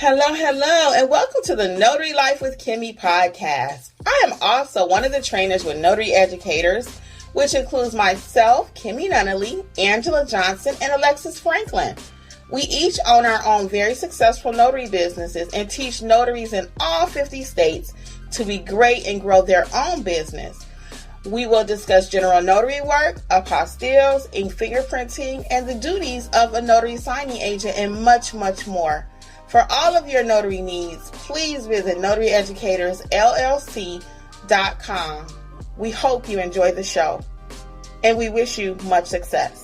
Hello, and welcome to the Notary Life with Kimmi Podcast. I am also one of the trainers with Notary Educators, which includes myself, Kimberly Nunnally, Angela Johnson, and Alexis Franklin. We each own our own very successful notary businesses and teach notaries in all 50 states to be great and grow their own business. We will discuss general notary work, apostilles, ink fingerprinting, and the duties of a notary signing agent, and much, much more. For all of your notary needs, please visit notaryeducatorsllc.com. We hope you enjoy the show, and we wish you much success.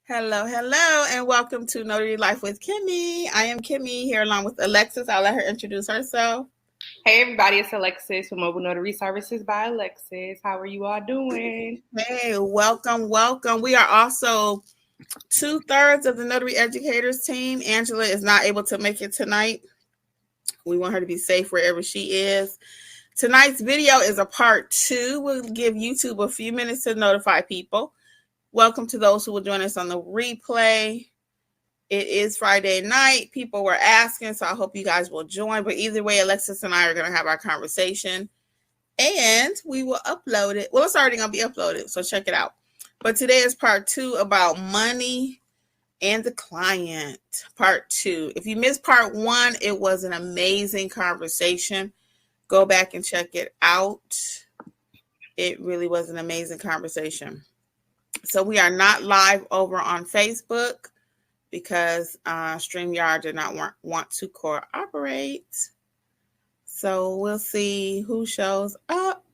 Hello, and welcome to Notary Life with Kimmi. I am Kimmi here along with Alexis. I'll let her introduce herself. Hey everybody, it's Alexis from Mobile Notary Services by Alexis. How are you all doing? Hey, welcome. We are also 2/3 of the Notary Educators team. Angela is not able to make it tonight. We want her to be safe wherever she is. Tonight's video is a part 2. We'll give YouTube a few minutes to notify people. Welcome to those who will join us on the replay. It is Friday night. People were asking, so I hope you guys will join. But either way, Alexis and I are going to have our conversation, and we will upload it. Well, it's already going to be uploaded, so check it out. But today is part 2 about money and the client. Part 2. If you missed part 1, it was an amazing conversation. Go back and check it out. It really was an amazing conversation. So we are not live over on Facebook because StreamYard did not want to cooperate. So we'll see who shows up.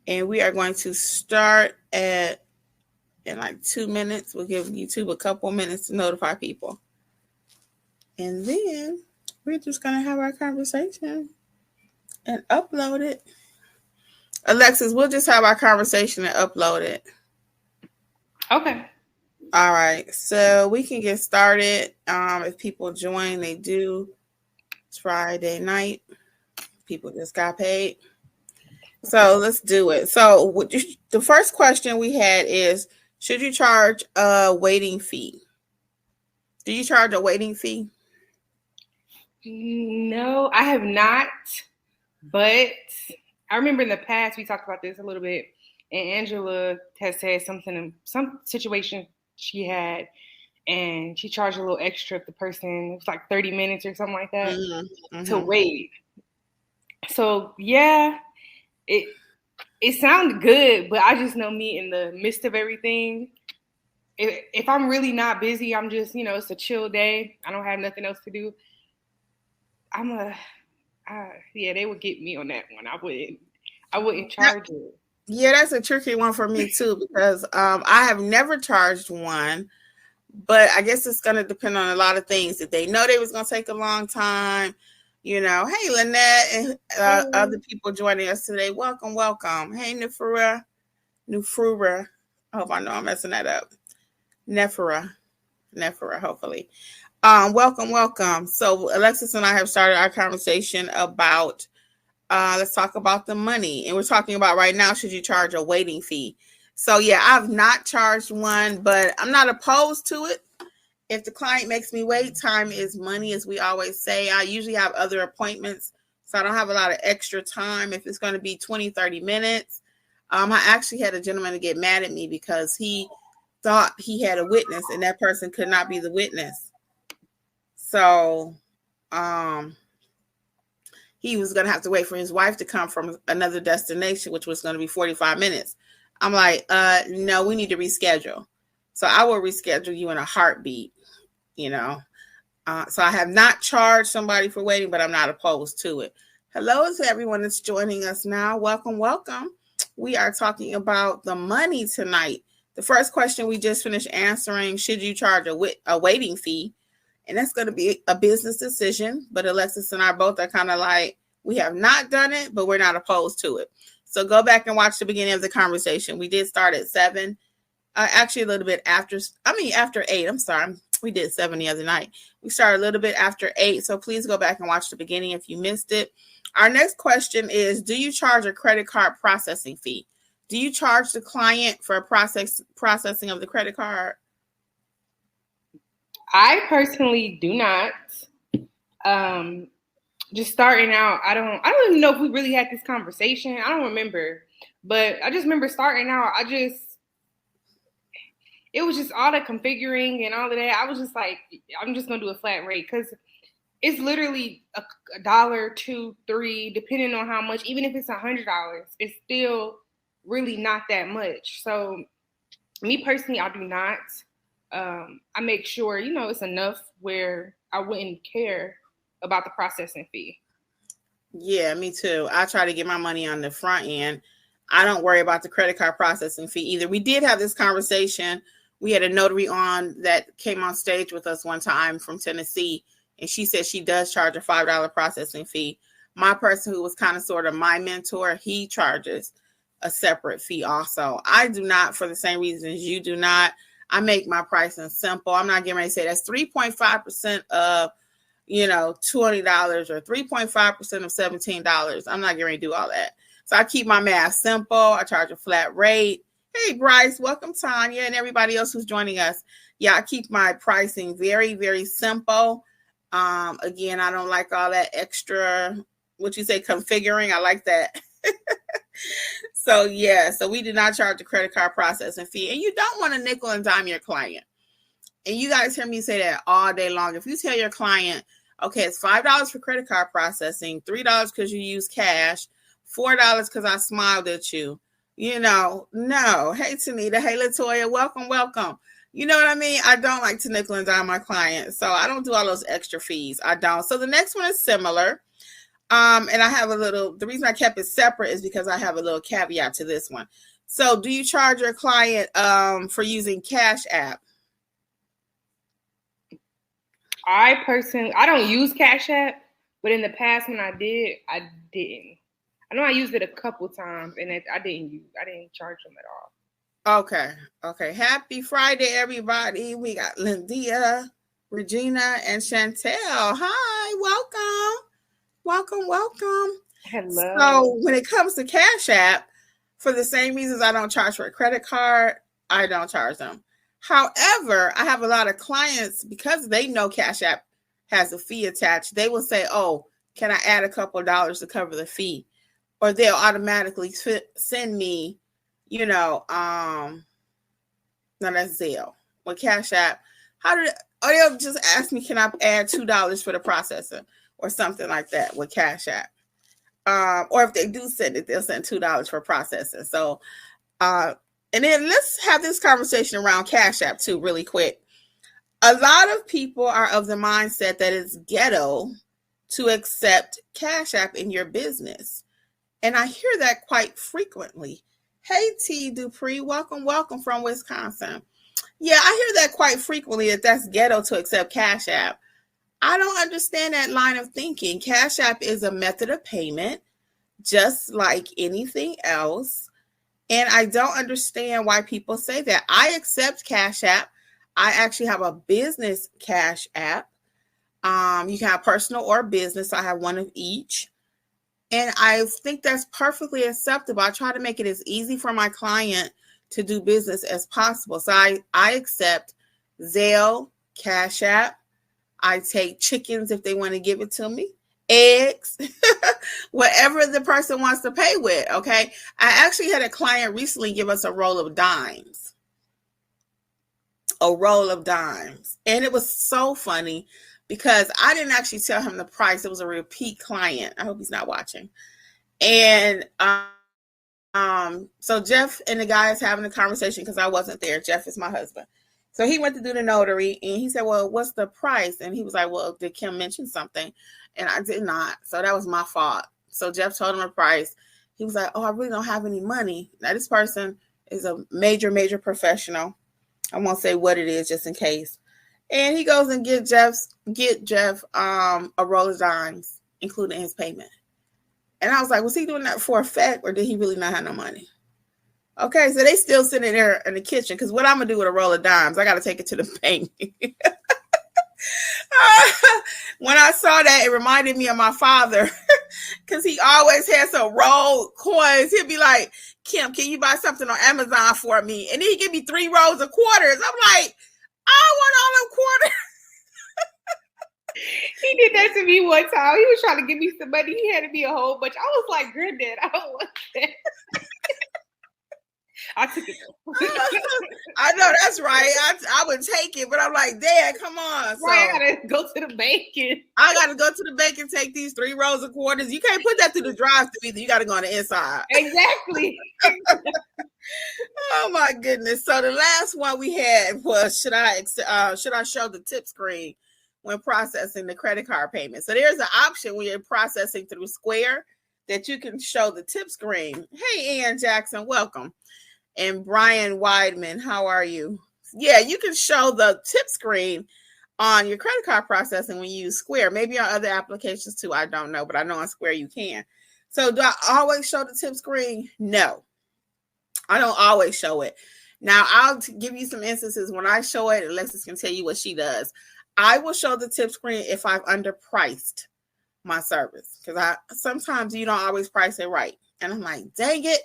And we are going to start in like 2 minutes. We'll give YouTube a couple minutes to notify people. And then we're just going to have our conversation and upload it. Alexis, we'll just have our conversation and upload it. Okay. All right. So we can get started. If people join, they do. It's Friday night. People just got paid. So let's do it. So the first question we had is, should you charge a waiting fee? Do you charge a waiting fee? No, I have not. But I remember in the past, we talked about this a little bit. And Angela has said some situation she had, and she charged a little extra if the person, it was like 30 minutes or something like that to wait. So yeah, it sounded good, but I just know me in the midst of everything. If I'm really not busy, I'm just, it's a chill day. I don't have nothing else to do. They would get me on that one. I wouldn't charge it. Yeah, that's a tricky one for me too, because I have never charged one, but I guess it's going to depend on a lot of things. If they know they was going to take a long time, hey, Lynette and other people joining us today. Welcome. Hey, Nefura. I hope I know I'm messing that up. Nefura, hopefully. Welcome. So Alexis and I have started our conversation about let's talk about the money. And we're talking about right now, should you charge a waiting fee? So yeah, I've not charged one, but I'm not opposed to it. If the client makes me wait, time is money, as we always say. I usually have other appointments, so I don't have a lot of extra time. If it's going to be 20, 30 minutes. I actually had a gentleman to get mad at me because he thought he had a witness and that person could not be the witness. So, he was going to have to wait for his wife to come from another destination, which was going to be 45 minutes. I'm like, no, we need to reschedule. So I will reschedule you in a heartbeat, So I have not charged somebody for waiting, but I'm not opposed to it. Hello to everyone that's joining us now. Welcome. We are talking about the money tonight. The first question we just finished answering, should you charge a waiting fee? And that's going to be a business decision. But Alexis and I both are kind of like, we have not done it, but we're not opposed to it. So go back and watch the beginning of the conversation. We did start at 7. Actually a little bit after 8. I'm sorry. We did 7 the other night. We started a little bit after 8. So please go back and watch the beginning if you missed it. Our next question is, do you charge a credit card processing fee? Do you charge the client for processing of the credit card? I personally do not. Just starting out, I don't even know if we really had this conversation. I don't remember. But I just remember starting out, it was just all the configuring and all of that. I was just like, I'm just going to do a flat rate because it's literally $1, $2, $3, depending on how much. Even if it's $100, it's still really not that much. So me personally, I do not. I make sure, it's enough where I wouldn't care about the processing fee. Yeah, me too. I try to get my money on the front end. I don't worry about the credit card processing fee either. We did have this conversation. We had a notary on that came on stage with us one time from Tennessee, and she said she does charge a $5 processing fee. My person who was kind of sort of my mentor, he charges a separate fee also. I do not, for the same reasons you do not. I make my pricing simple. I'm not getting ready to say that's 3.5% of, $20 or 3.5% of $17. I'm not getting ready to do all that. So I keep my math simple. I charge a flat rate. Hey, Bryce, welcome, Tanya, and everybody else who's joining us. Yeah, I keep my pricing very, very simple. Again, I don't like all that extra, what you say, configuring. I like that. So we do not charge a credit card processing fee. And you don't want to nickel and dime your client. And you guys hear me say that all day long. If you tell your client, okay, it's $5 for credit card processing, $3 because you use cash, $4 because I smiled at you. No. Hey, Tanita. Hey, Latoya. Welcome. You know what I mean? I don't like to nickel and dime my clients. So I don't do all those extra fees. I don't. So the next one is similar. And I have the reason I kept it separate is because I have a little caveat to this one. So do you charge your client for using Cash App? I don't use Cash App, but in the past when I did, I didn't. I know I used it a couple times and I didn't charge them at all. Okay. Happy Friday, everybody. We got Lindia, Regina, and Chantel. Hi, welcome. Hello. So when it comes to Cash App, for the same reasons I don't charge for a credit card, I don't charge them. However, I have a lot of clients, because they know Cash App has a fee attached, they will say, oh, can I add a couple of dollars to cover the fee? Or they'll automatically send me, no, that's Zelle. With Cash App, or they'll just ask me, can I add $2 for the processor or something like that with Cash App? Or if they do send it, they'll send $2 for processing. So, and then let's have this conversation around Cash App too, really quick. A lot of people are of the mindset that it's ghetto to accept Cash App in your business. And I hear that quite frequently. Hey, T. Dupree, welcome from Wisconsin. Yeah, I hear that quite frequently, that's ghetto to accept Cash App. I don't understand that line of thinking. Cash App is a method of payment, just like anything else. And I don't understand why people say that. I accept Cash App. I actually have a business Cash App. You can have personal or business. So I have one of each. And I think that's perfectly acceptable. I try to make it as easy for my client to do business as possible. So I accept Zelle, Cash App. I take chickens if they want to give it to me, eggs, whatever the person wants to pay with, okay? I actually had a client recently give us a roll of dimes. And it was so funny because I didn't actually tell him the price. It was a repeat client. I hope he's not watching. And so Jeff and the guy is having a conversation because I wasn't there. Jeff is my husband. So he went to do the notary and he said, well, what's the price? And he was like, well, did Kim mention something? And I did not. So that was my fault. So Jeff told him a price. He was like, oh, I really don't have any money. Now this person is a major, major professional. I won't say what it is just in case. And he goes and get Jeff a roll of dimes, including his payment. And I was like, was he doing that for effect or did he really not have no money? Okay, so they still sitting there in the kitchen because what I'm gonna do with a roll of dimes, I gotta take it to the bank. When I saw that, it reminded me of my father because he always had some rolled coins. He'd be like, Kim, can you buy something on Amazon for me? And then he'd give me 3 rolls of quarters. I'm like, I want all them quarters. He did that to me one time. He was trying to give me some money. He handed me a whole bunch. I was like, Granddad, I don't want that. I took it. I know that's right. I would take it, but I'm like, Dad, come on. So, right, I gotta go to the bank. I gotta go to the bank and take these 3 rolls of quarters. You can't put that through the drive-thru either. You gotta go on the inside. Exactly. Oh my goodness. So the last one we had was should I show the tip screen when processing the credit card payment? So there's an option when you're processing through Square that you can show the tip screen. Hey, Ann Jackson, welcome. And Brian Weidman, how are you? Yeah, you can show the tip screen on your credit card processing when you use Square. Maybe on other applications too. I don't know, but I know on Square you can. So do I always show the tip screen? No, I don't always show it. Now, I'll give you some instances when I show it. Alexis can tell you what she does. I will show the tip screen if I've underpriced my service because sometimes you don't always price it right. And I'm like, dang it.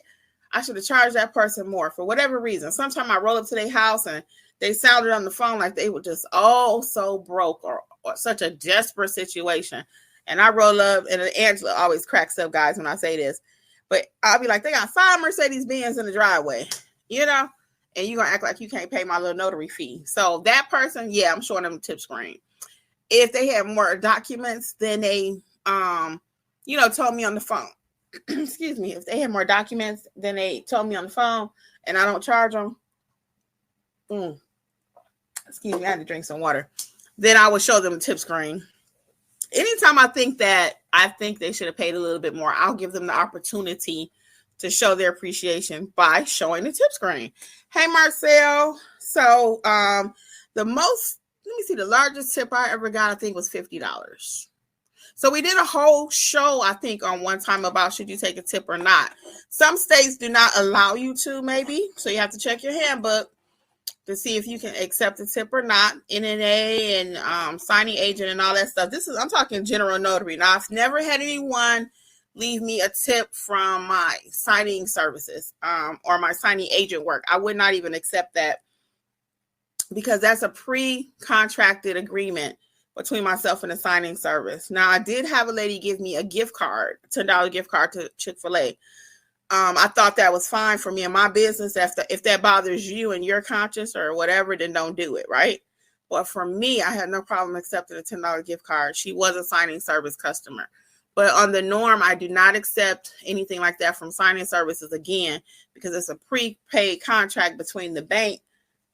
I should have charged that person more for whatever reason. Sometimes I roll up to their house and they sounded on the phone like they were just so broke or such a desperate situation. And I roll up, and Angela always cracks up, guys, when I say this. But I'll be like, they got 5 Mercedes-Benz in the driveway, you know? And you're going to act like you can't pay my little notary fee. So that person, yeah, I'm showing them the tip screen. If they have more documents than they, told me on the phone. Excuse me, if they have more documents than they told me on the phone and I don't charge them, excuse me, I had to drink some water, then I would show them the tip screen. Anytime I think they should have paid a little bit more, I'll give them the opportunity to show their appreciation by showing the tip screen. Hey, Marcel. So the largest tip I ever got, I think, was $50. So we did a whole show, I think, on one time about should you take a tip or not. Some states do not allow you to, maybe. So you have to check your handbook to see if you can accept a tip or not. NNA and signing agent and all that stuff. I'm talking general notary. Now, I've never had anyone leave me a tip from my signing services or my signing agent work. I would not even accept that because that's a pre-contracted agreement between myself and the signing service. Now, I did have a lady give me a gift card, $10 gift card to Chick-fil-A. I thought that was fine for me and my business. If that bothers you and your conscience or whatever, then don't do it, right? But for me, I had no problem accepting a $10 gift card. She was a signing service customer. But on the norm, I do not accept anything like that from signing services again, because it's a prepaid contract between the bank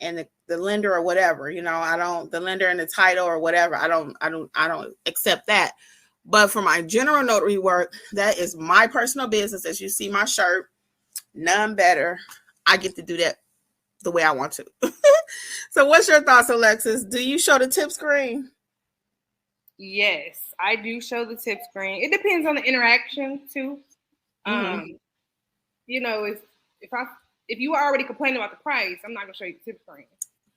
and the lender or whatever, the lender and the title or whatever. I don't accept that. But for my general notary work, that is my personal business. As you see my shirt, none better. I get to do that the way I want to. So what's your thoughts, Alexis? Do you show the tip screen? Yes, I do show the tip screen. It depends on the interaction too. Mm-hmm. If you were already complaining about the price, I'm not gonna show you the tip screen.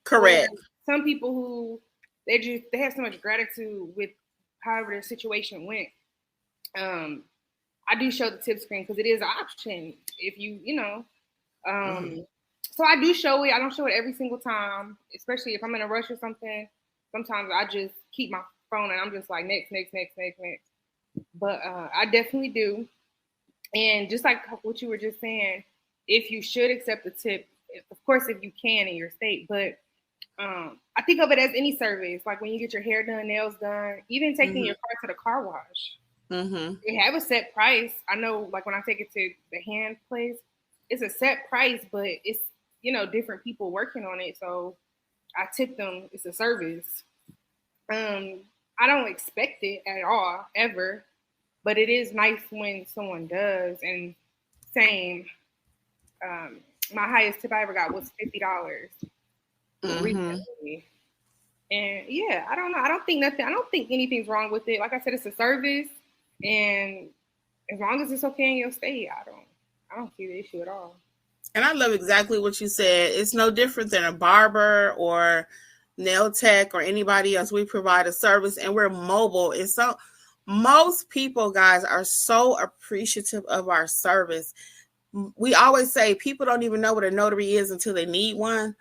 Correct. Or some people who they have so much gratitude with however their situation went. I do show the tip screen because it is an option if mm-hmm. So I do show it. I don't show it every single time, especially if I'm in a rush or something. Sometimes I just keep my phone and I'm just like next. But I definitely do. And just like what you were just saying, if you should accept the tip, of course, if you can in your state, but I think of it as any service, like when you get your hair done, nails done, even taking mm-hmm. your car to the car wash. Mm-hmm. They have a set price. I know, like when I take it to the hand place, it's a set price, but it's, different people working on it. So I tip them. It's a service. I don't expect it at all, ever, but it is nice when someone does. And same, my highest tip I ever got was $50. Mm-hmm. And yeah, I don't know. I don't think anything's wrong with it. Like I said, it's a service, and as long as it's okay in your state, I don't see the issue at all. And I love exactly what you said. It's no different than a barber or nail tech or anybody else. We provide a service and we're mobile. And so most people, guys, are so appreciative of our service. We always say people don't even know what a notary is until they need one.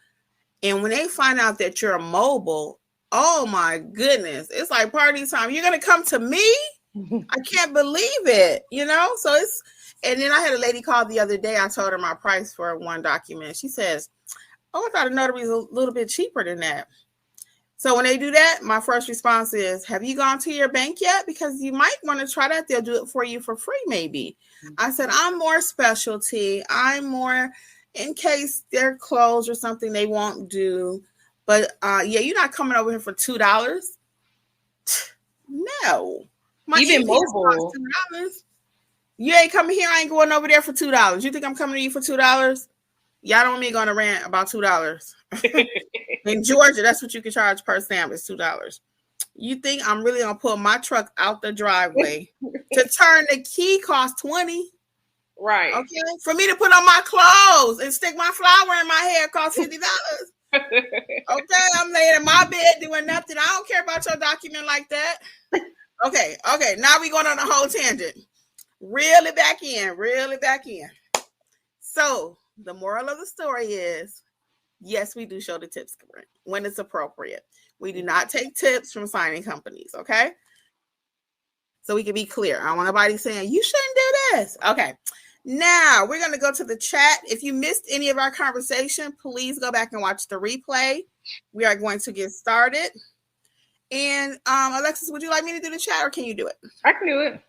And when they find out that you're mobile, oh my goodness, it's like party time. You're going to come to me? I can't believe it, So and then I had a lady call the other day. I told her my price for one document. She says, oh, I thought a notary was a little bit cheaper than that. So when they do that, my first response is, have you gone to your bank yet? Because you might want to try that. They'll do it for you for free, maybe. I said, I'm more specialty. I'm more in case they're closed or something they won't do. But you're not coming over here for $2. No. Even mobile. $2. You ain't coming here. I ain't going over there for $2. You think I'm coming to you for $2? Y'all don't want me going to rant about $2. In Georgia, that's what you can charge per stamp is $2. You think I'm really gonna pull my truck out the driveway to turn the key costs $20? Right. Okay. For me to put on my clothes and stick my flower in my hair costs $50. Okay, I'm laying in my bed doing nothing. I don't care about your document like that. Okay. Now we going on a whole tangent. Reel it back in. So the moral of the story is, yes, we do show the tips when it's appropriate. We do not take tips from signing companies, okay? So we can be clear. I don't want nobody saying, you shouldn't do this. Okay. Now, we're going to go to the chat. If you missed any of our conversation, please go back and watch the replay. We are going to get started. And Alexis, would you like me to do the chat or can you do it? I can do it.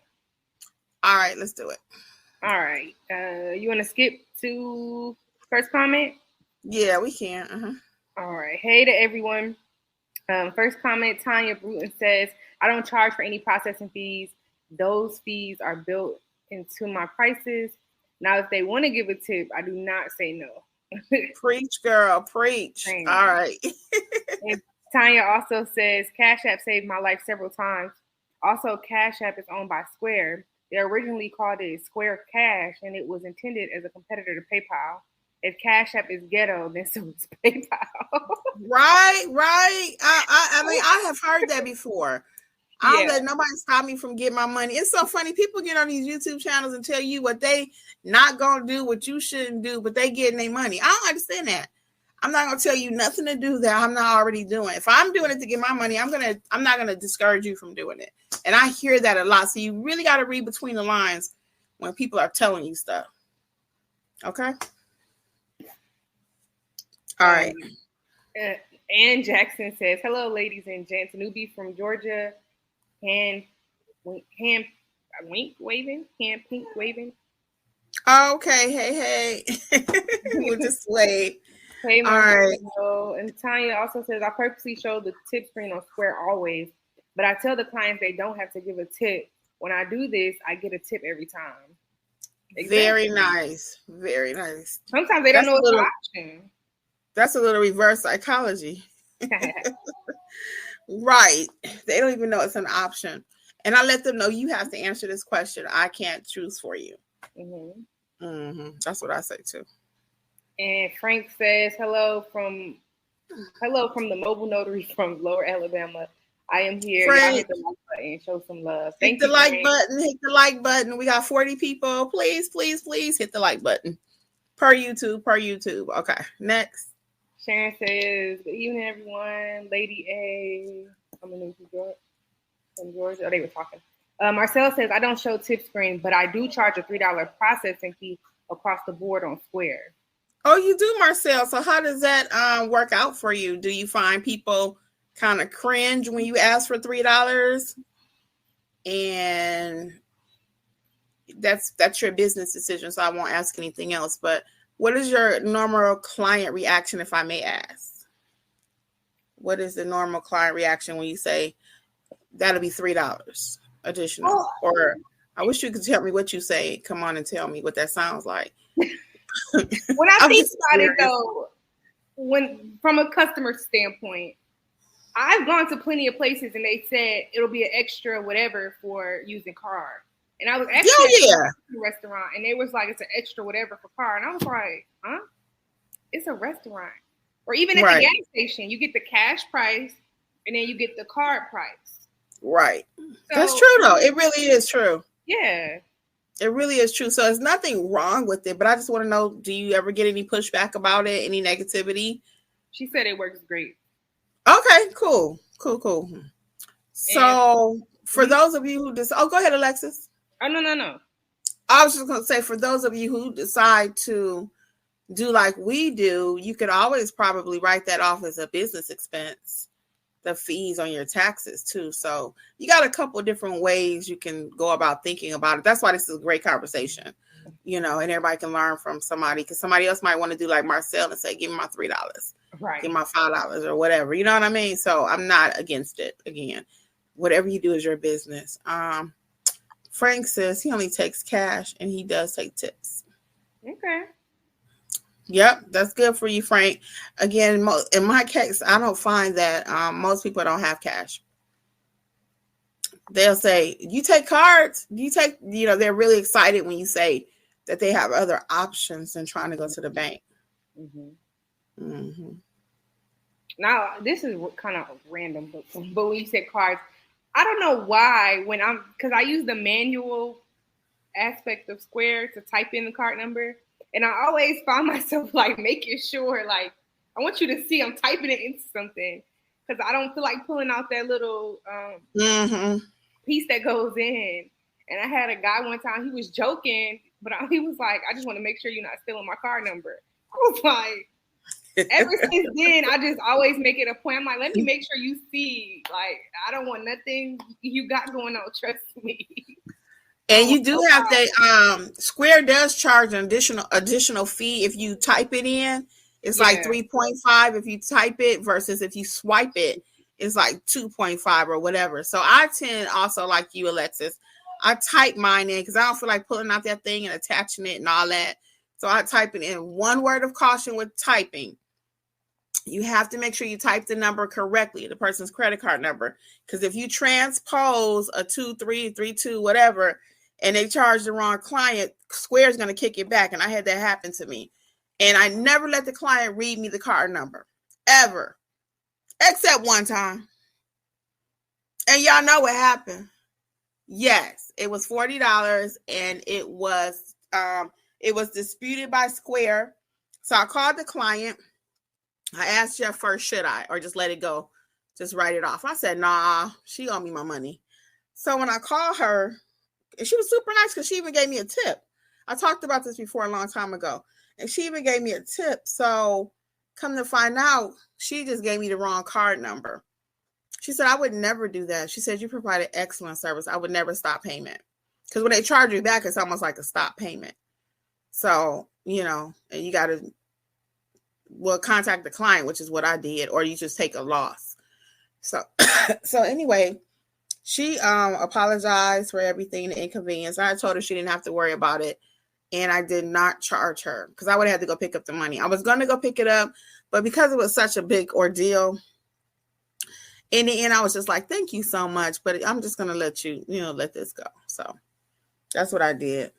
All right, let's do it. All right. You want to skip to first comment? Yeah, we can. All right. Hey to everyone. First comment, Tanya Bruton says, I don't charge for any processing fees. Those fees are built into my prices. Now, if they want to give a tip, I do not say no. Preach, girl, preach. All right. And Tanya also says, Cash App saved my life several times. Also, Cash App is owned by Square. They originally called it Square Cash, and it was intended as a competitor to PayPal. If Cash App is ghetto, then so is PayPal. Right. I mean, I have heard that before. I don't let nobody stop me from getting my money. It's so funny. People get on these YouTube channels and tell you what they not going to do, what you shouldn't do, but they getting their money. I don't understand that. I'm not going to tell you nothing to do that I'm not already doing. If I'm doing it to get my money, I'm not going to discourage you from doing it. And I hear that a lot. So you really got to read between the lines when people are telling you stuff. Okay? All right. Ann Jackson says, hello, ladies and gents. Newbie from Georgia. Hand pink waving. Okay. Hey. We'll just wait. Hey, all right. And Tanya also says, I purposely show the tip screen on Square always, but I tell the clients they don't have to give a tip. When I do this, I get a tip every time. Exactly. Very nice. Sometimes they don't know it's an option. That's a little reverse psychology. Right. They don't even know it's an option. And I let them know you have to answer this question. I can't choose for you. That's what I say too. And Frank says, hello from the mobile notary from Lower Alabama. I am here. Y'all hit the like button. Show some love. Hit the like button. We got 40 people. Please hit the like button. Per YouTube. Okay. Next. Sharon says, good evening, everyone. Lady A. I'm in from Georgia. Oh, they were talking. Marcel says, I don't show tip screen, but I do charge a $3 processing fee across the board on Square. Oh, you do, Marcel. So how does that work out for you? Do you find people kind of cringe when you ask for $3? And that's your business decision, so I won't ask anything else. But what is your normal client reaction, if I may ask? What is the normal client reaction when you say that'll be $3 additional? Oh. Or I wish you could tell me what you say. Come on and tell me what that sounds like. When I think about it, though, from a customer standpoint, I've gone to plenty of places and they said it'll be an extra whatever for using card. And I was actually at the restaurant, and they was like, it's an extra whatever for car. And I was like, huh? It's a restaurant. Or even at the gas station, you get the cash price, and then you get the card price. Right. So, that's true, though. It really is true. Yeah. It really is true. So there's nothing wrong with it, but I just want to know, do you ever get any pushback about it? Any negativity? She said it works great. Okay, cool. So for those of you who go ahead, Alexis. Oh, no. I was just going to say, for those of you who decide to do like we do, you could always probably write that off as a business expense, the fees on your taxes too. So you got a couple of different ways you can go about thinking about it. That's why this is a great conversation, and everybody can learn from somebody, because somebody else might want to do like Marcel and say, give me my $3, right? Give me my $5 or whatever. You know what I mean? So I'm not against it. Again, whatever you do is your business. Frank says he only takes cash and he does take tips. Okay. Yep, that's good for you, Frank. Again, in my case, I don't find that most people don't have cash. They'll say, you take cards? You take, they're really excited when you say that they have other options than trying to go to the bank. Mm-hmm. Mm-hmm. Now, this is kind of random, but when you said cards, I don't know why because I use the manual aspect of Square to type in the card number. And I always find myself like making sure, like, I want you to see I'm typing it into something, because I don't feel like pulling out that little piece that goes in. And I had a guy one time, he was joking, but he was like, I just want to make sure you're not stealing my card number. I was like, ever since then, I just always make it a point. I'm like, let me make sure you see, like, I don't want nothing you got going on. Trust me. And you do have to, Square does charge an additional fee if you type it in. It's like 3.5 if you type it, versus if you swipe it, it's like 2.5 or whatever. So I tend also, like you, Alexis, I type mine in because I don't feel like pulling out that thing and attaching it and all that. So I type it in. One word of caution with typing: you have to make sure you type the number correctly, the person's credit card number. Because if you transpose a 2332 whatever, and they charge the wrong client, Square's going to kick it back. And I had that happen to me. And I never let the client read me the card number, ever, except one time. And y'all know what happened. Yes, it was $40, and it was disputed by Square. So I called the client. I asked Jeff first, should I, or just let it go, just write it off? I said, nah, she owed me my money. So when I called her, and she was super nice because she even gave me a tip. I talked about this before a long time ago, and she even gave me a tip. So come to find out, she just gave me the wrong card number. She said, I would never do that. She said, you provided excellent service. I would never stop payment. Because when they charge you back, it's almost like a stop payment. So, and you got to, contact the client, which is what I did, or you just take a loss. So, anyway, she apologized for everything, the inconvenience. I told her she didn't have to worry about it. And I did not charge her because I would have had to go pick up the money. I was going to go pick it up, but because it was such a big ordeal, in the end, I was just like, thank you so much, but I'm just going to let you, let this go. So that's what I did.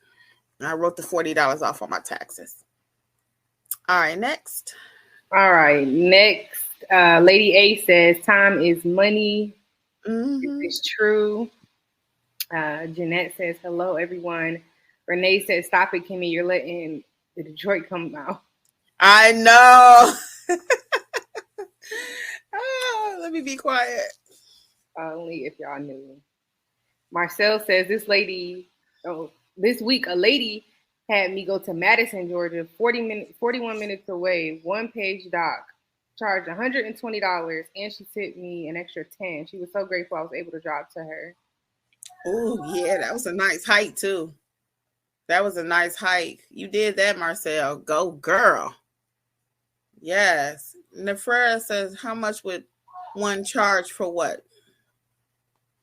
I wrote the $40 off on my taxes. All right, next. All right, next. Lady A says, time is money. Mm-hmm. It's true. Jeanette says, hello, everyone. Renee says, stop it, Kimmi. You're letting the Detroit come out. I know. Let me be quiet. Only if y'all knew. Marcel says, this week, a lady had me go to Madison, Georgia, 41 minutes away, one-page doc, charged $120, and she tipped me an extra $10. She was so grateful I was able to drive to her. Oh, yeah, that was a nice hike, too. That was a nice hike. You did that, Marcel. Go, girl. Yes. Nefera says, how much would one charge for what?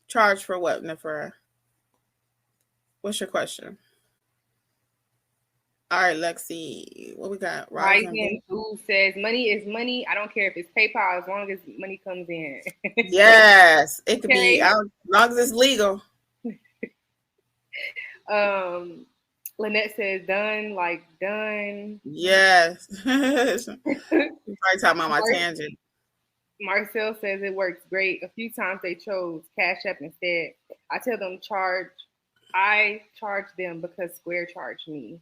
Charge for what, Nefera? What's your question? All right, Lexi, what we got? Rising Food says, money is money. I don't care if it's PayPal as long as money comes in. Yes, it could be, as long as it's legal. Lynette says done, like done. Yes. You're probably talking about my tangent. Marcel says it works great. A few times they chose Cash App instead. I tell them I charge them because Square charged me.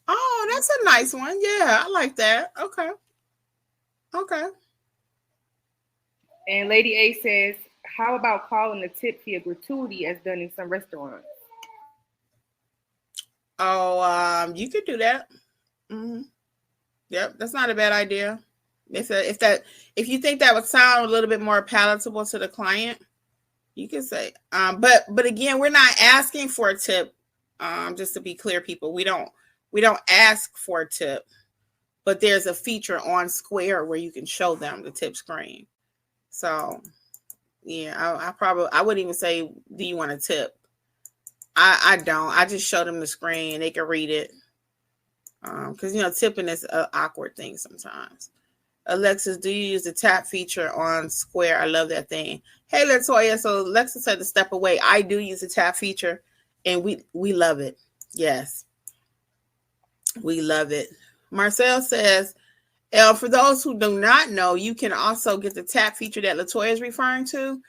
Oh, that's a nice one. Yeah, I like that. Okay. And Lady A says, how about calling the tip fee a gratuity as done in some restaurants? Oh, you could do that. Mm-hmm. Yep, that's not a bad idea. If you think that would sound a little bit more palatable to the client, you can say. But again, we're not asking for a tip. Just to be clear, people, we don't ask for a tip, but there's a feature on Square where you can show them the tip screen. So, yeah, I wouldn't even say, do you want a tip? I don't. I just show them the screen and they can read it. Because, tipping is an awkward thing sometimes. Alexis, do you use the tap feature on Square? I love that thing. Hey, Latoya. So Alexis said to step away. I do use the tap feature, and we love it. Yes. We love it. Marcel says, for those who do not know, you can also get the tap feature that Latoya is referring to.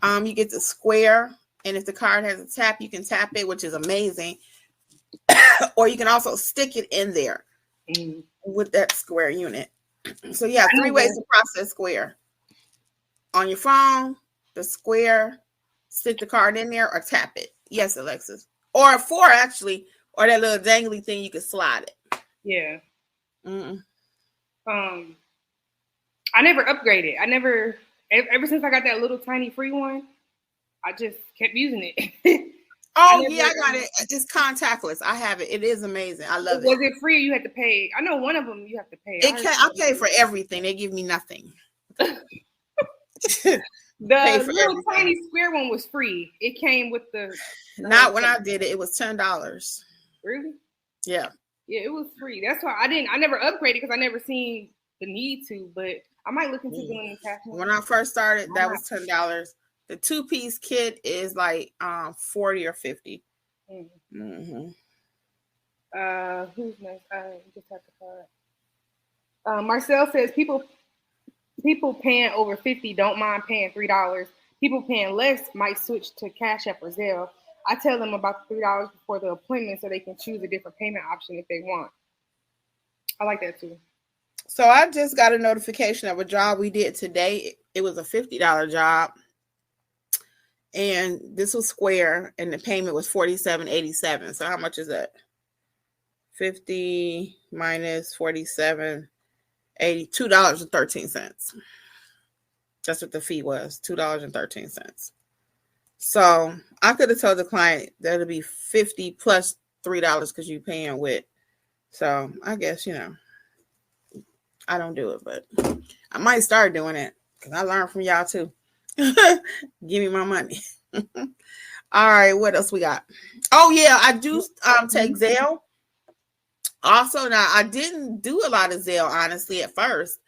You get the Square, and if the card has a tap, you can tap it, which is amazing. Or you can also stick it in there with that Square unit. So yeah, 3 ways to process Square. On your phone, the Square, stick the card in there or tap it. Yes, Alexis. Or 4 actually, or that little dangly thing, you can slide it. Yeah. I never upgraded. Ever since I got that little tiny free one, I just kept using it. I got it. It's contactless. I have it. It is amazing. I love it. Was it free or you had to pay? I know one of them you have to pay. I pay for everything. They give me nothing. The little tiny Square one was free. It came with the. Not when I did it. It was $10. Really? Yeah. Yeah, it was free. That's why I never upgraded because I never seen the need to. But I might look into doing the cash. When I first started, that was $10. The 2-piece kit is like 40 or 50. Who's next? I just have the card. Marcel says people paying over 50 don't mind paying $3. People paying less might switch to Cash App or Zelle. I tell them about the $3 before the appointment so they can choose a different payment option if they want. I like that too. So I just got a notification of a job we did today. It was a $50 job. And this was Square, and the payment was $47.87. So how much is that? 50 minus 47, $82.13. That's what the fee was, $2.13. So I could have told the client that it'll be 50 plus $3 because you're paying with. So I guess, I don't do it, but I might start doing it because I learned from y'all too. Give me my money. All right, what else we got? Oh yeah, I do take Zelle. Also, now I didn't do a lot of Zelle honestly at first,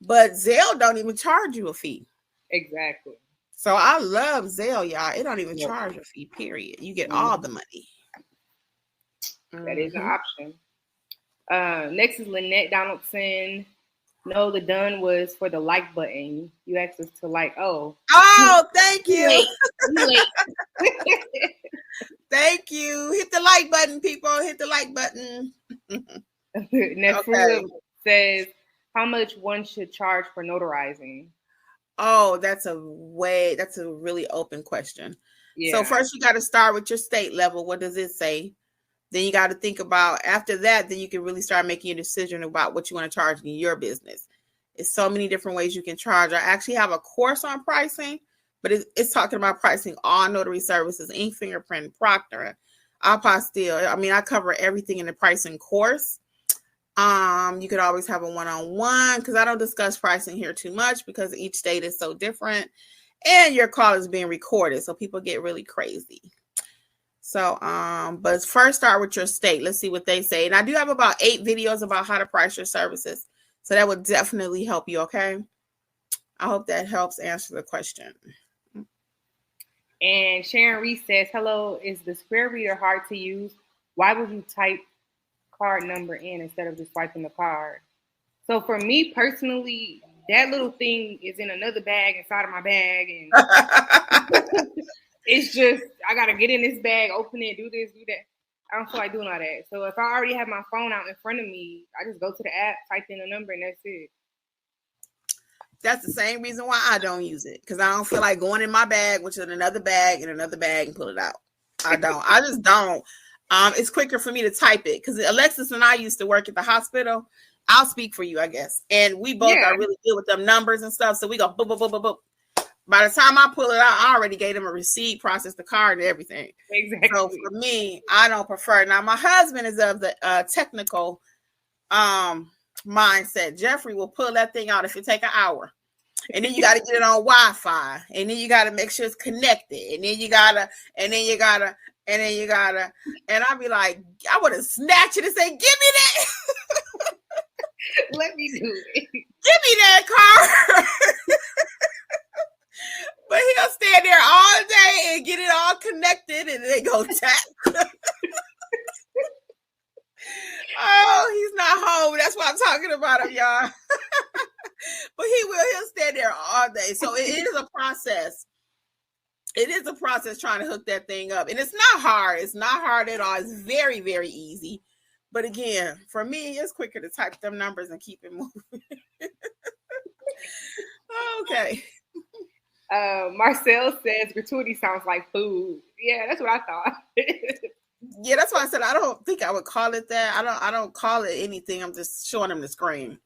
but Zelle don't even charge you a fee. Exactly. So I love Zelle, y'all. It don't even charge a fee. Period. You get all the money. That is an option. Next is Lynette Donaldson. No, the done was for the like button. You asked us to like. Oh, thank you. Thank you. Hit the like button, people. Hit the like button. Next says how much one should charge for notarizing. Oh, that's a really open question. Yeah. So first you got to start with your state level. What does it say? Then you got to think about after that, then you can really start making a decision about what you want to charge in your business. It's so many different ways you can charge. I actually have a course on pricing, but it's talking about pricing all notary services, ink, fingerprint, proctor, apostille. I mean, I cover everything in the pricing course. You could always have a one-on-one because I don't discuss pricing here too much because each state is so different and your call is being recorded. So people get really crazy. So, but first start with your state. Let's see what they say. And I do have about 8 videos about how to price your services. So that would definitely help you. Okay. I hope that helps answer the question. And Sharon Reese says, hello, is the square reader hard to use? Why would you type card number in instead of just swiping the card? So for me personally, that little thing is in another bag inside of my bag. And it's just, I got to get in this bag, open it, do this, do that. I don't feel like doing all that. So if I already have my phone out in front of me, I just go to the app, type in a number, and that's it. That's the same reason why I don't use it, because I don't feel like going in my bag, which is in another bag, and pull it out. I don't. I just don't. It's quicker for me to type it, because Alexis and I used to work at the hospital. I'll speak for you, I guess. And we both are really good with them numbers and stuff. So we go boop, boop, boop, boop, boop. By the time I pull it out, I already gave them a receipt, processed the card, and everything. Exactly. So for me, I don't prefer. Now, my husband is of the technical mindset. Jeffrey will pull that thing out if it take an hour. And then you got to get it on Wi-Fi. And then you got to make sure it's connected. And then you got to, and I'll be like, I would have snatched it and say, give me that. Let me do it. Give me that card. But he'll stand there all day and get it all connected, and they go tap. Oh, he's not home. That's what I'm talking about him, y'all. But he'll stand there all day. So it is a process. It is a process trying to hook that thing up. And it's not hard. It's not hard at all. It's very, very easy. But again, for me, it's quicker to type them numbers and keep it moving. Okay. Marcel says gratuity sounds like food. Yeah, that's what I thought. Yeah, that's why I said I don't think I would call it that. I don't call it anything. I'm just showing them the screen.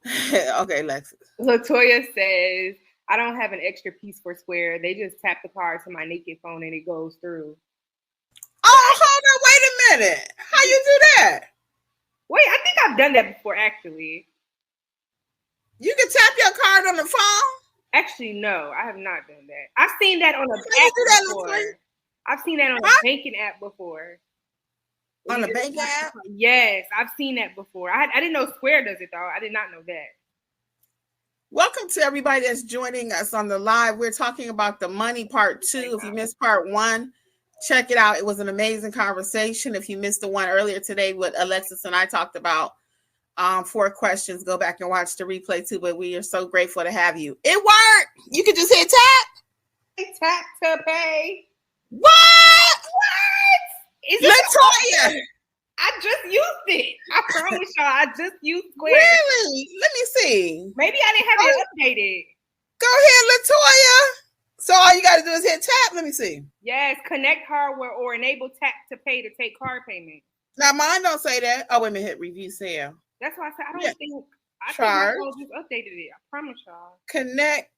Okay, Lexus. Latoya says, I don't have an extra piece for Square. They just tap the card to my naked phone and it goes through. Oh, hold on, wait a minute. How you do that? Wait, I think I've done that before, actually. You can tap your card on the phone? Actually, no, I have not done that. I've seen that on the app before. I've seen that on a banking app before. On the bank app? Yes, I've seen that before. I didn't know Square does it, though. I did not know that. Welcome to everybody that's joining us on the live. We're talking about the money part 2. If you missed part 1, check it out. It was an amazing conversation. If you missed the one earlier today, what Alexis and I talked about, 4 questions, go back and watch the replay too. But we are so grateful to have you. It worked. You can just hit tap. Tap to pay. What? Is Latoya? I just used it. I promise y'all, I just used Square. Really? Let me see. Maybe I didn't have it updated. Go ahead, Latoya. So all you got to do is hit tap. Let me see. Yes, connect hardware or enable tap to pay to take card payment. Now mine don't say that. Oh, wait a minute. Hit review sale. That's why I said I don't think. I Charge. think I just updated it. I promise y'all. Connect.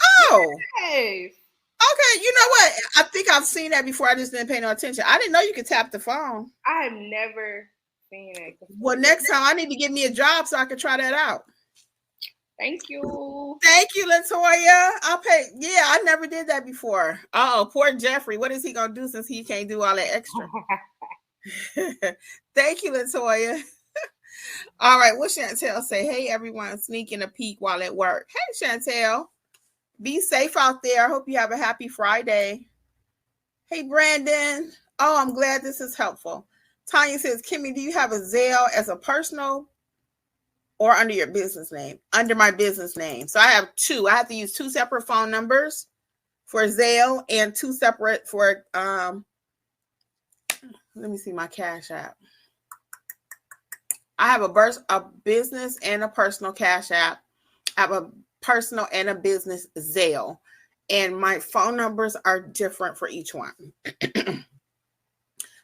Oh. Yes. Okay, you know what? I think I've seen that before. I just didn't pay no attention. I didn't know you could tap the phone. I have never seen it. Well, next time I need to give me a job so I can try that out. Thank you. Thank you, Latoya. I'll pay. Yeah, I never did that before. Oh, poor Jeffrey. What is he going to do since he can't do all that extra? Thank you, Latoya. All right, what Chantel say? Hey, everyone, sneaking a peek while at work. Hey, Chantel. Be safe out there. I hope you have a happy Friday. Hey, Brandon. Oh, I'm glad this is helpful. Tanya says, Kimmi, do you have a Zelle as a personal or under your business name? Under my business name. So I have 2. I have to use 2 separate phone numbers for Zelle and 2 separate for, let me see my Cash App. I have a business and a personal Cash App. I have a personal and a business Zelle, and my phone numbers are different for each one.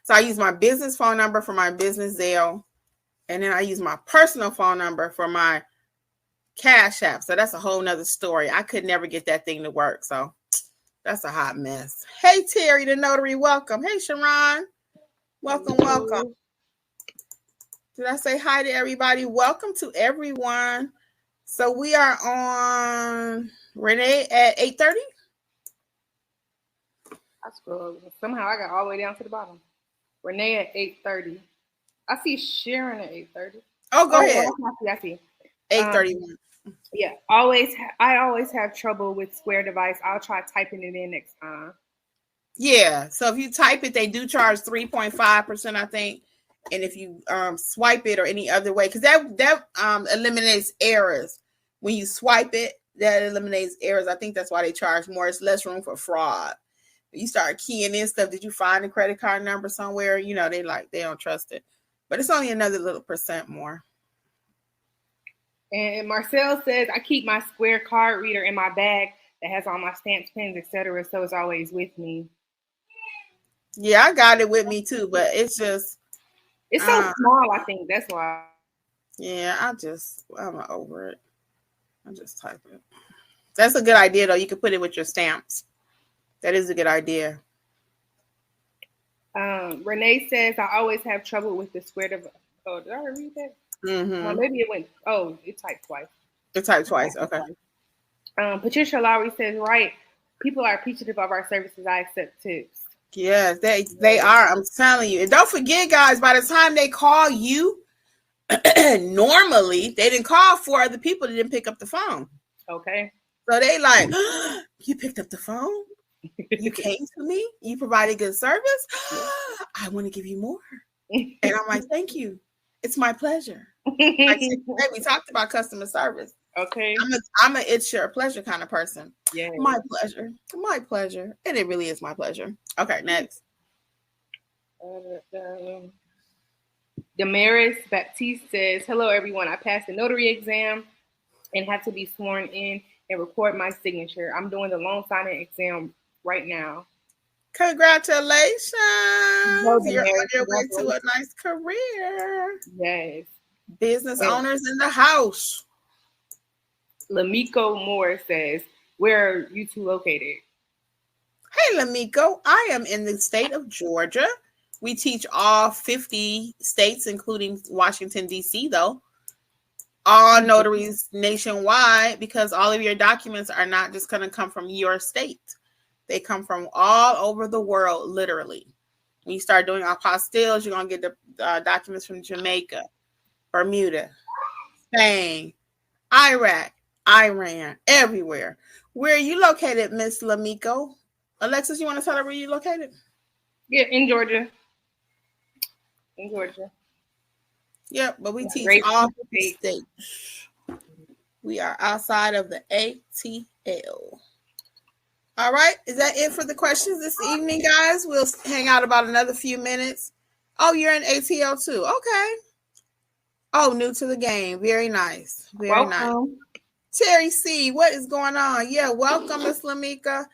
So I use my business phone number for my business Zelle, and then I use my personal phone number for my Cash App. So that's a whole nother story. I could never get that thing to work. So that's a hot mess. Hey, Terry, the notary, welcome. Hey, Sharon, welcome. Did I say hi to everybody? Welcome to everyone. So we are on Renee at 8:30. I scrolled. Somehow I got all the way down to the bottom. Renee at 8:30. I see Sharon at 8:30. Oh, go ahead. I see. 8:31. Yeah, I always have trouble with Square device. I'll try typing it in next time. Yeah, so if you type it, they do charge 3.5%, I think. And if you swipe it or any other way, because that eliminates errors. When you swipe it, that eliminates errors. I think that's why they charge more. It's less room for fraud. You start keying in stuff. Did you find a credit card number somewhere? You know, they don't trust it. But it's only another little percent more. And Marcel says, I keep my Square card reader in my bag that has all my stamps, pens, etc. So it's always with me. Yeah, I got it with me too, but it's so small, I think. That's why. Yeah, I'm over it. I just type it. That's a good idea, though. You can put it with your stamps. That is a good idea. Renee says, I always have trouble with the Square device. Oh, did I read that? Mm-hmm. Well, maybe it went. Oh, it typed twice. It typed twice. Okay. Patricia Lowry says, right. People are appreciative of our services. I accept tips. Yes, they are. I'm telling you. And don't forget, guys, by the time they call you, normally they didn't call 4 other people that didn't pick up the phone. Okay. So they like, you picked up the phone? You came to me? You provided good service? I want to give you more. And I'm like, thank you. It's my pleasure. Like, we talked about customer service. Okay. I'm a it's your pleasure kind of person. Yeah. My pleasure. My pleasure. And it really is my pleasure. Okay, next. Damaris Baptiste says, hello, everyone. I passed the notary exam and have to be sworn in and record my signature. I'm doing the loan signing exam right now. Congratulations. You're on your way to a nice career. Yes. Business owners in the house. Lamiko Moore says, where are you two located? Hey, Lamiko. I am in the state of Georgia. We teach all 50 states, including Washington, D.C., though. All notaries nationwide, because all of your documents are not just going to come from your state. They come from all over the world, literally. When you start doing apostilles, you're going to get the documents from Jamaica, Bermuda, Spain, Iraq, Iran, everywhere. Where are you located, Miss Lamiko? Alexis, you want to tell her where you're located? Yeah, in Georgia. In Georgia. Yep, but we teach all states. We are outside of the ATL. All right, is that it for the questions this evening, guys? We'll hang out about another few minutes. Oh, you're in ATL too. Okay. Oh, new to the game. Very nice. Very nice. Terry C., what is going on? Yeah, welcome, Miss Lamiko.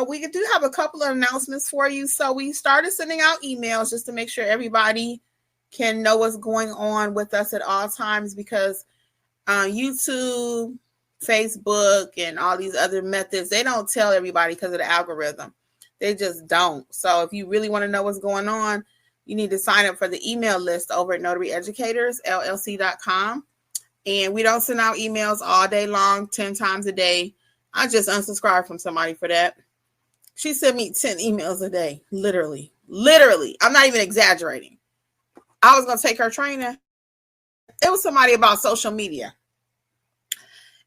We do have a couple of announcements for you. So we started sending out emails just to make sure everybody can know what's going on with us at all times, because YouTube, Facebook, and all these other methods, they don't tell everybody because of the algorithm. They just don't. So if you really want to know what's going on, you need to sign up for the email list over at notaryeducatorsllc.com. And we don't send out emails all day long, 10 times a day. I just unsubscribed from somebody for that. She sent me 10 emails a day. Literally. I'm not even exaggerating. I was going to take her training. It was somebody about social media.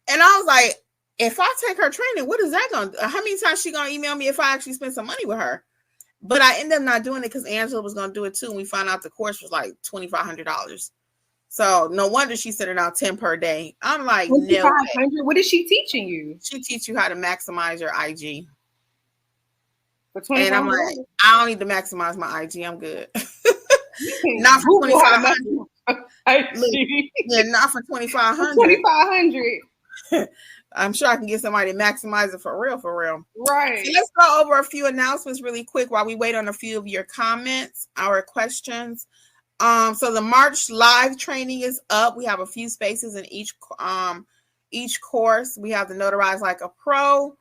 And I was like, if I take her training, what is that going to do? How many times she going to email me if I actually spend some money with her? But I ended up not doing it because Angela was going to do it too. And we found out the course was like $2,500. So no wonder she sent it out 10 per day. I'm like, no. What is she teaching you? She teach you how to maximize your IG. And I'm like, I don't need to maximize my IG. I'm good. Not for 2,500. Yeah, not for 2,500. 2,500. I'm sure I can get somebody to maximize it for real. Right. So let's go over a few announcements really quick while we wait on a few of your comments, our questions. So the March live training is up. We have a few spaces in each course. We have the Notarize Like a Pro.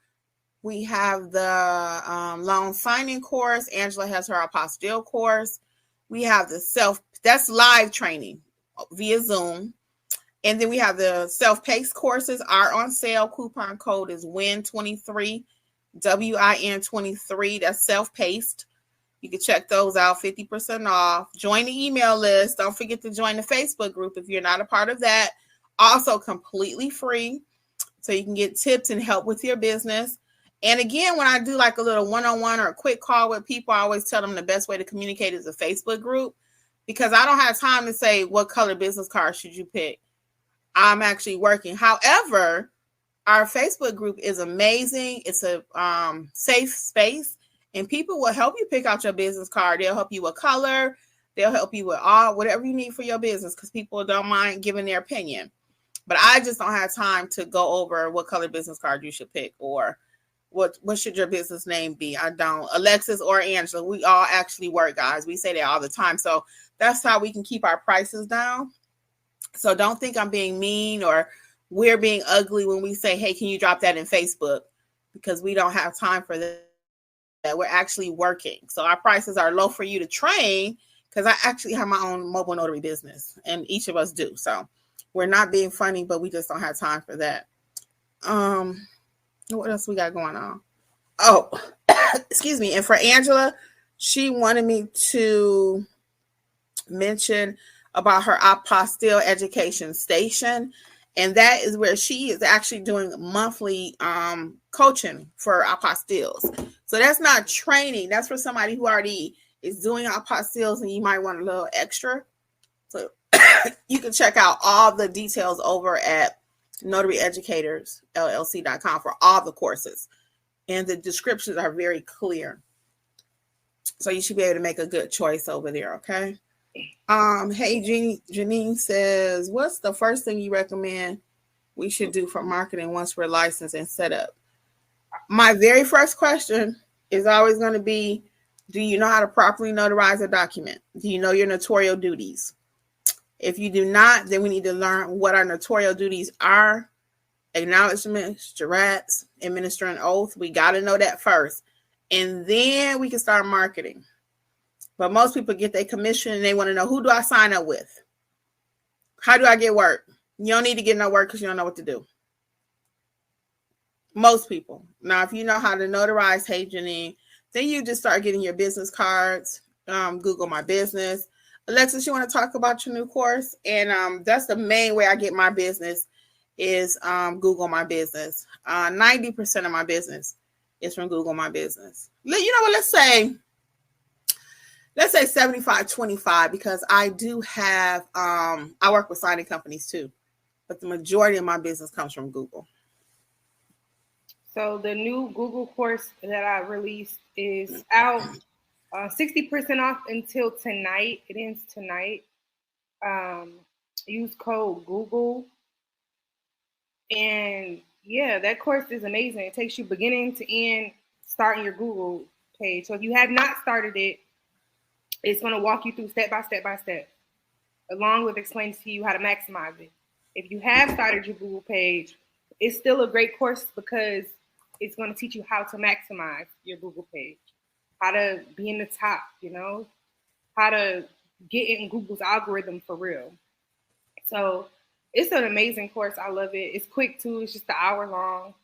We have the loan signing course. Angela has her apostille course. We have the that's live training via Zoom. And then we have the self-paced courses are on sale. Coupon code is WIN23, WIN23. That's self-paced. You can check those out, 50% off. Join the email list. Don't forget to join the Facebook group if you're not a part of that. Also completely free. So you can get tips and help with your business. And again, when I do like a little one-on-one or a quick call with people, I always tell them the best way to communicate is a Facebook group, because I don't have time to say what color business card should you pick. I'm actually working. However, our Facebook group is amazing. It's a safe space, and people will help you pick out your business card. They'll help you with color. They'll help you with whatever you need for your business, because people don't mind giving their opinion. But I just don't have time to go over what color business card you should pick, or what should your business name be. I don't. Alexis or Angela, we all actually work, guys. We say that all the time. So that's how we can keep our prices down. So don't think I'm being mean or we're being ugly when we say, hey, can you drop that in Facebook? Because we don't have time for that. We're actually working. So our prices are low for you to train, because I actually have my own mobile notary business, and each of us do. So we're not being funny, but we just don't have time for that. What else we got going on? Oh, excuse me. And for Angela, she wanted me to mention about her apostille education station. And that is where she is actually doing monthly coaching for apostilles. So that's not training. That's for somebody who already is doing apostilles and you might want a little extra. So you can check out all the details over at notaryeducatorsllc.com for all the courses. And the descriptions are very clear. So you should be able to make a good choice over there, okay? Hey, Janine says, what's the first thing you recommend we should do for marketing once we're licensed and set up? My very first question is always going to be, do you know how to properly notarize a document? Do you know your notarial duties? If you do not, then we need to learn what our notarial duties are. Acknowledgements, jurats, administering oath. We got to know that first. And then we can start marketing. But most people get their commission and they want to know, who do I sign up with? How do I get work? You don't need to get no work because you don't know what to do. Most people. Now, if you know how to notarize, hey, Janine, then you just start getting your business cards. Google My Business. Alexis, you want to talk about your new course? And that's the main way I get my business is Google My Business. 90% of my business is from Google My Business. You know what? Let's say 75-25, because I do have, I work with signing companies too, but the majority of my business comes from Google. So the new Google course that I released is out 60% off until tonight. It ends tonight. Use code Google. And yeah, that course is amazing. It takes you beginning to end, starting your Google page. So if you have not started it, it's going to walk you through step by step by step, along with explaining to you how to maximize it. If you have started your Google page, it's still a great course because it's going to teach you how to maximize your Google page, how to be in the top, how to get in Google's algorithm for real. So it's an amazing course. I love it. It's quick too. It's just an hour long.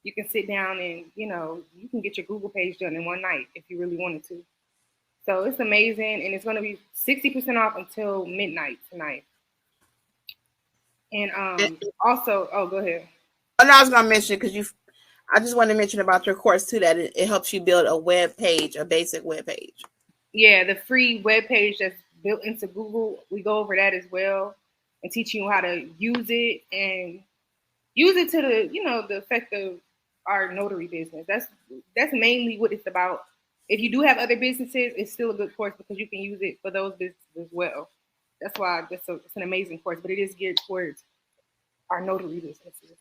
You can sit down and, you can get your Google page done in one night if you really wanted to. So it's amazing. And it's going to be 60% off until midnight tonight. And also, go ahead. Oh, no, I was going to mention, because I just want to mention about your course too, that it helps you build a web page, a basic web page. Yeah, the free web page that's built into Google. We go over that as well and teach you how to use it and use it to the effect of our notary business. That's mainly what it's about. If you do have other businesses, it's still a good course because you can use it for those businesses as well. That's why it's an amazing course, but it is geared towards our notary businesses.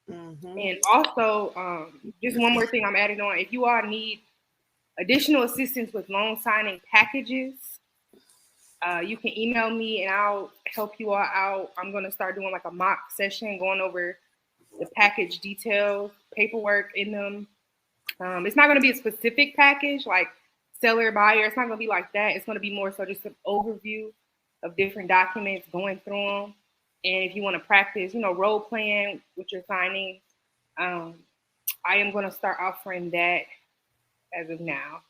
Mm-hmm. And also, just one more thing I'm adding on. If you all need additional assistance with loan signing packages, you can email me and I'll help you all out. I'm going to start doing like a mock session going over the package details, paperwork in them. It's not going to be a specific package like seller, buyer. It's not going to be like that. It's going to be more so just an overview of different documents, going through them. And if you want to practice, role playing with your signing, I am going to start offering that as of now.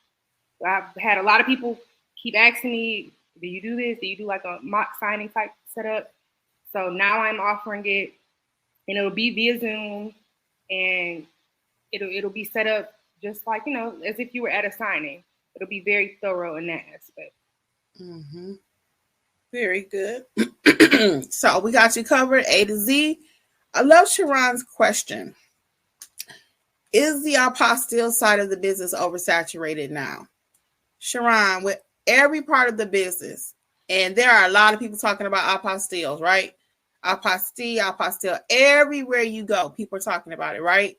I've had a lot of people keep asking me, do you do this? Do you do like a mock signing type setup? So now I'm offering it, and it'll be via Zoom, and it'll be set up just like, as if you were at a signing. It'll be very thorough in that aspect. Mm-hmm. Very good. So we got you covered A to Z. I love Sharon's question. Is the apostille side of the business oversaturated now? Sharon, with every part of the business, and there are a lot of people talking about apostilles, right? Apostille. Everywhere you go, people are talking about it, right?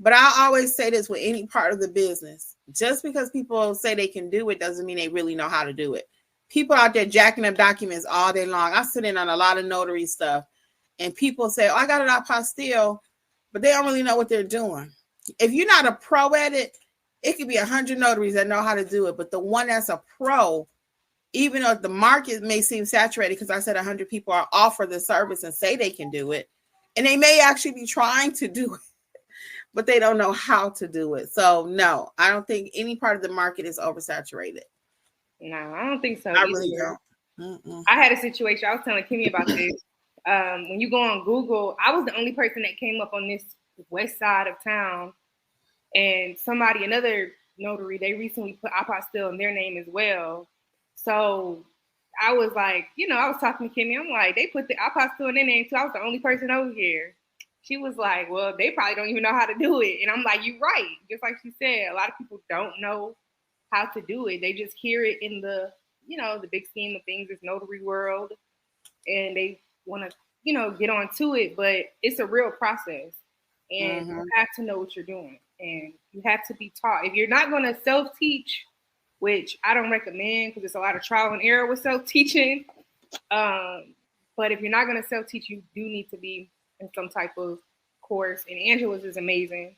But I always say this with any part of the business. Just because people say they can do it doesn't mean they really know how to do it. People out there jacking up documents all day long. I sit in on a lot of notary stuff, and people say, oh, I got an apostille, but they don't really know what they're doing. If you're not a pro at it, it could be 100 notaries that know how to do it, but the one that's a pro, even though the market may seem saturated, because I said 100 people are offer the service and say they can do it, and they may actually be trying to do it, but they don't know how to do it. So no, I don't think any part of the market is oversaturated. No, I don't think so. I really don't. Mm-mm. I had a situation. I was telling Kimmi about this. When you go on Google, I was the only person that came up on this west side of town, and another notary, they recently put apostille in their name as well. So I was like, I was talking to Kimmi. I'm like, they put the apostille in their name too. I was the only person over here. She was like, well, they probably don't even know how to do it. And I'm like, you're right. Just like she said, a lot of people don't know how to do it. They just hear it in the, the big scheme of things, this notary world, and they want to, get on to it. But it's a real process, and you have to know what you're doing, and you have to be taught. If you're not going to self-teach, which I don't recommend because there's a lot of trial and error with self-teaching, but if you're not going to self-teach, you do need to be in some type of course. And Angela's is amazing,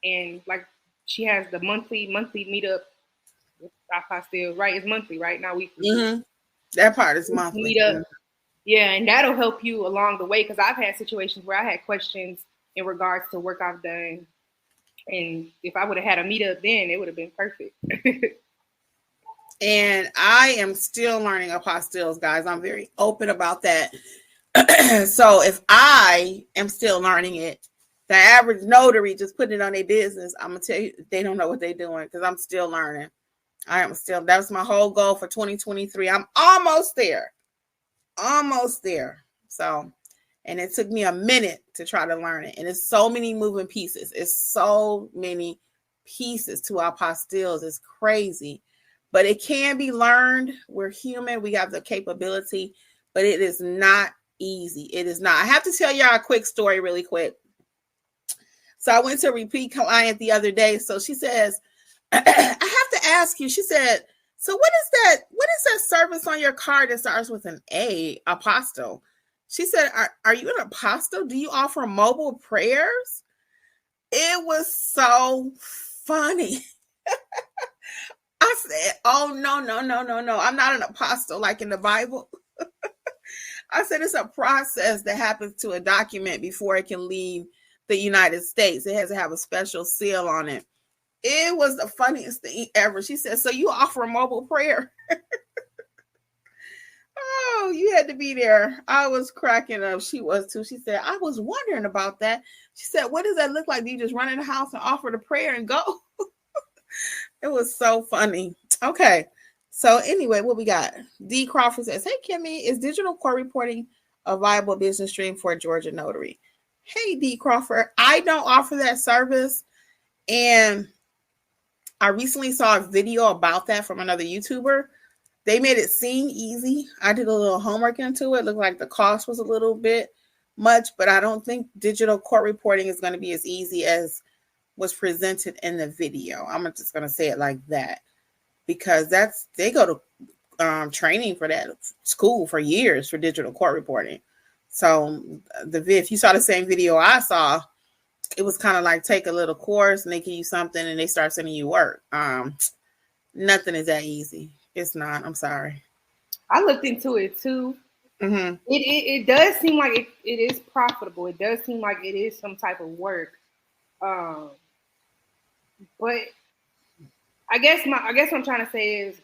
and like she has the monthly meetup with apostille, right? It's monthly, right? Not weekly. Mm-hmm. That part is monthly. Meetup. Yeah, and that'll help you along the way, because I've had situations where I had questions in regards to work I've done, and if I would have had a meetup then, it would have been perfect. And I am still learning apostilles, guys. I'm very open about that. So if I am still learning it, the average notary just putting it on their business, I'm going to tell you, they don't know what they're doing, because I'm still learning. That's my whole goal for 2023. I'm almost there. So, and it took me a minute to try to learn it. And it's so many moving pieces. It's so many pieces to apostilles. It's crazy. But it can be learned. We're human. We have the capability, but it is not easy. It is not. I have to tell y'all a quick story really quick. So I went to a repeat client the other day. So she says, I have to ask you, she said, so what is that service on your card that starts with an A, apostille? She said, are you an apostille? Do you offer mobile prayers? It was so funny. I said, oh, no. I'm not an apostille like in the Bible. I said, it's a process that happens to a document before it can leave the United States. It has to have a special seal on it. It was the funniest thing ever. She said, so you offer a mobile prayer? Oh, you had to be there. I was cracking up. She was too. She said, I was wondering about that. She said, what does that look like? Do you just run in the house and offer the prayer and go? It was so funny. Okay. So anyway, what we got? D. Crawford says, hey, Kimmi, is digital court reporting a viable business stream for a Georgia notary? Hey, D. Crawford, I don't offer that service. And I recently saw a video about that from another YouTuber. They made it seem easy. I did a little homework into it. Looked like the cost was a little bit much, but I don't think digital court reporting is going to be as easy as was presented in the video. I'm just going to say it like that, because they go to training for that school for years for digital court reporting. So if you saw the same video I saw, it was kind of like take a little course and they give you something and they start sending you work. Nothing is that easy. It's not. I'm sorry. I looked into it too. Mm-hmm. It does seem like it is profitable. It does seem like it is some type of work. But I guess what I'm trying to say is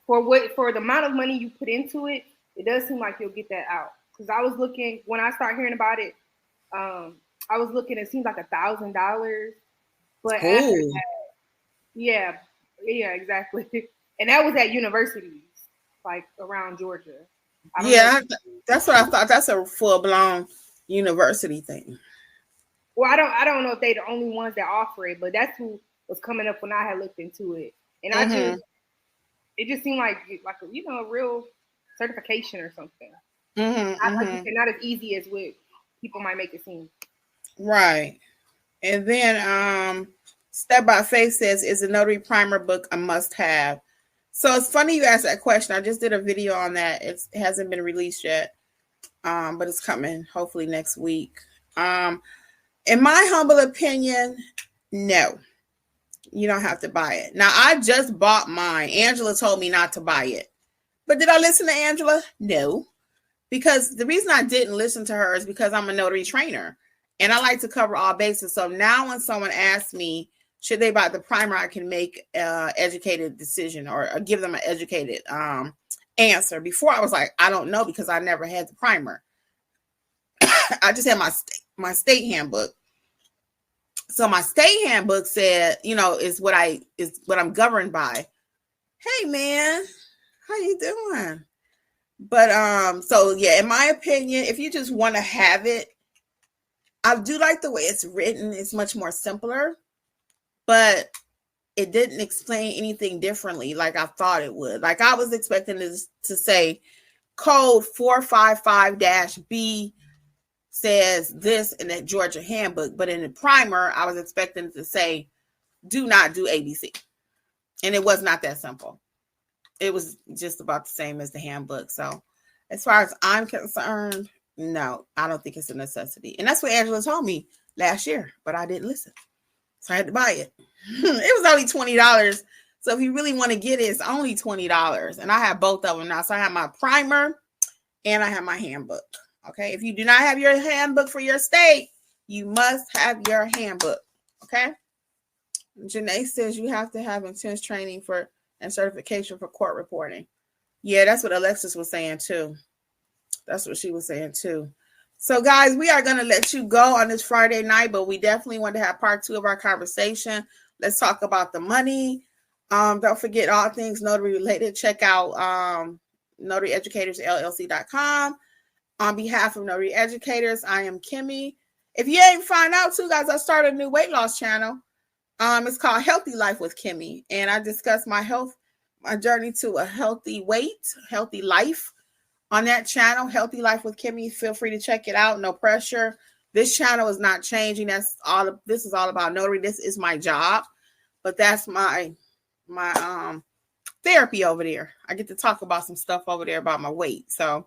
for the amount of money you put into it, it does seem like you'll get that out. Because I was looking, when I started hearing about it, I was looking, it seemed like $1,000. But after that, yeah, exactly. And that was at universities, like around Georgia. That's what I thought. That's a full-blown university thing. Well, I don't know if they're the only ones that offer it, but that's who was coming up when I had looked into it. And it just seemed like a real certification or something. Not as easy as what people might make it seem. Right. And then Step by Faith says, is the notary primer book a must-have? So it's funny you asked that question. I just did a video on that. It hasn't been released yet, but it's coming hopefully next week. In my humble opinion, no, you don't have to buy it. Now, I just bought mine. Angela told me not to buy it. But did I listen to Angela? No. Because the reason I didn't listen to her is because I'm a notary trainer. And I like to cover all bases. So now when someone asks me, should they buy the primer, I can make an educated decision or give them an educated answer. Before I was like, I don't know because I never had the primer. I just had my state handbook. So my state handbook said, is what I'm governed by. Hey man, how you doing? But so yeah, in my opinion, if you just want to have it, I do like the way it's written. It's much more simpler, but it didn't explain anything differently like I thought it would. Like I was expecting this to say code 455-B says this in the Georgia handbook, but in the primer, I was expecting it to say do not do ABC. And it was not that simple. It was just about the same as the handbook. So as far as I'm concerned, no, I don't think it's a necessity. And that's what Angela told me last year, but I didn't listen. So I had to buy it. It was only $20. So if you really want to get it, it's only $20. And I have both of them now. So I have my primer and I have my handbook. Okay. If you do not have your handbook for your state, you must have your handbook. Okay. Janae says you have to have intense training and certification for court reporting. Yeah, that's what Alexis was saying too. That's what she was saying too. So guys, we are going to let you go on this Friday night, but we definitely want to have part 2 of our conversation. Let's talk about the money. Don't forget all things notary related. Check out notaryeducatorsllc.com. On behalf of Notary Educators, I am Kimmi. If you ain't find out too, guys, I started a new weight loss channel. It's called Healthy Life with Kimmi, and I discuss my journey to a healthy weight, healthy life on that channel, Healthy Life with Kimmi. Feel free to check it out. No pressure. This channel is not changing. This is all about notary. This is my job, but that's my therapy over there. I get to talk about some stuff over there about my weight. So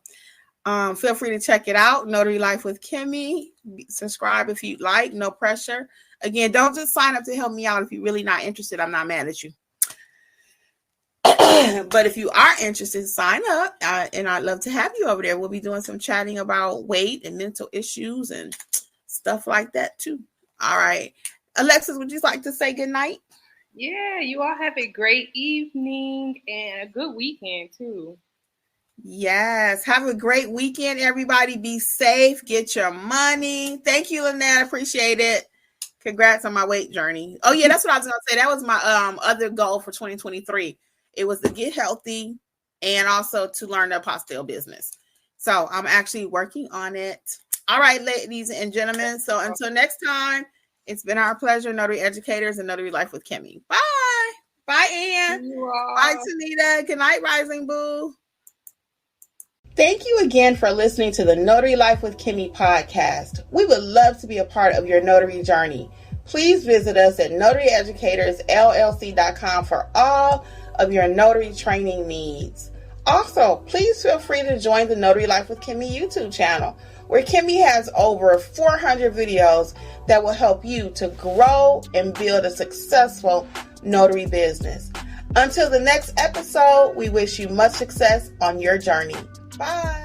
feel free to check it out. Notary Life with Kimmi. Subscribe if you'd like. No pressure. Again, don't just sign up to help me out if you're really not interested. I'm not mad at you. But if you are interested, sign up. And I'd love to have you over there. We'll be doing some chatting about weight and mental issues and stuff like that too. All right. Alexis, would you like to say good night? Yeah, you all have a great evening and a good weekend too. Yes. Have a great weekend, everybody. Be safe. Get your money. Thank you, Lynette. I appreciate it. Congrats on my weight journey. Oh, yeah, that's what I was going to say. That was my other goal for 2023. It was to get healthy and also to learn the apostille business. So I'm actually working on it. All right, ladies and gentlemen. So until next time, it's been our pleasure, Notary Educators and Notary Life with Kimmi. Bye. Bye, Ann. Bye, Tanita. Good night, Rising Boo. Thank you again for listening to the Notary Life with Kimmi podcast. We would love to be a part of your notary journey. Please visit us at notaryeducatorsllc.com for all of your notary training needs. Also, please feel free to join the Notary Life with Kimmi YouTube channel, where Kimmi has over 400 videos that will help you to grow and build a successful notary business. Until the next episode, we wish you much success on your journey. Bye.